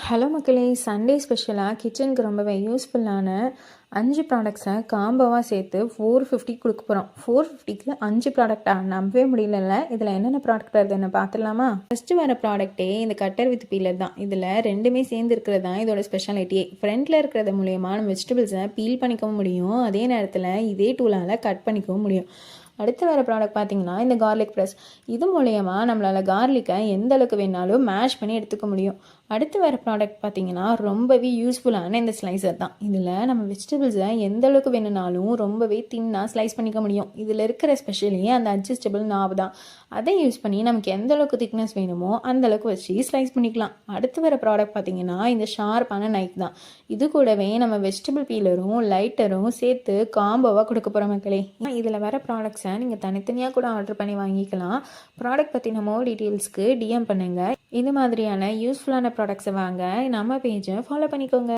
Hello மக்களே, Sunday ஸ்பெஷலாக கிச்சனுக்கு ரொம்பவே யூஸ்ஃபுல்லான 5 ப்ராடக்ட்ஸை காம்போவாக சேர்த்து 450 கொடுக்க போகிறோம். 450க்கு 5 ப்ராடக்டா? நம்பவே முடியலல்ல. இதில் என்னென்ன ப்ராடக்ட் வருதுன்னு பார்த்துடலாமா? ஃபஸ்ட்டு வர ப்ராடக்ட்டே இந்த கட்டர் வித் பீலர் தான். இதில் ரெண்டுமே சேர்ந்து இருக்கிறது தான் இதோட ஸ்பெஷாலிட்டியே. ஃப்ரண்ட்டில் இருக்கிறது மூலயமா நம்ம வெஜிடபிள்ஸை பீல் பண்ணிக்கவும் முடியும், அதே நேரத்தில் இதே டூலால் கட் பண்ணிக்கவும் முடியும். அடுத்து வர ப்ராடக்ட் பார்த்தீங்கன்னா இந்த கார்லிக் ப்ரெஸ். இது மூலயமா நம்மளால் கார்லிக்கை எந்த அளவுக்கு வேணாலும் மேஷ் பண்ணி எடுத்துக்க முடியும். அடுத்து வர ப்ராடக்ட் பார்த்தீங்கன்னா ரொம்பவே யூஸ்ஃபுல்லான இந்த ஸ்லைசர் தான். இதில் நம்ம வெஜிடபிள்ஸை எந்த அளவுக்கு வேணும்னாலும் ரொம்பவே தின்னாக ஸ்லைஸ் பண்ணிக்க முடியும். இதில் இருக்கிற ஸ்பெஷலி அந்த அட்ஜஸ்டபிள் நாப் தான். அதை யூஸ் பண்ணி நமக்கு எந்த அளவுக்கு திக்னஸ் வேணுமோ அந்த அளவுக்கு வச்சு ஸ்லைஸ் பண்ணிக்கலாம். அடுத்து வர ப்ராடக்ட் பார்த்தீங்கன்னா இந்த ஷார்ப்பான நைஃப் தான். இது கூடவே நம்ம வெஜிடபிள் பீலரும் லைட்டரும் சேர்த்து காம்போவாக கொடுக்க போகிற மக்களே. இதில் வர ப்ராடக்ட்ஸை நீங்கள் தனித்தனியாக கூட ஆர்டர் பண்ணி வாங்கிக்கலாம். ப்ராடக்ட் பற்றின மோர் டீட்டெயில்ஸ்க்கு டிஎம் பண்ணுங்கள். இது மாதிரியான யூஸ்ஃபுல்லான ப்ராடக்ட்ஸை வாங்க நம்ம பேஜை ஃபாலோ பண்ணிக்கோங்க.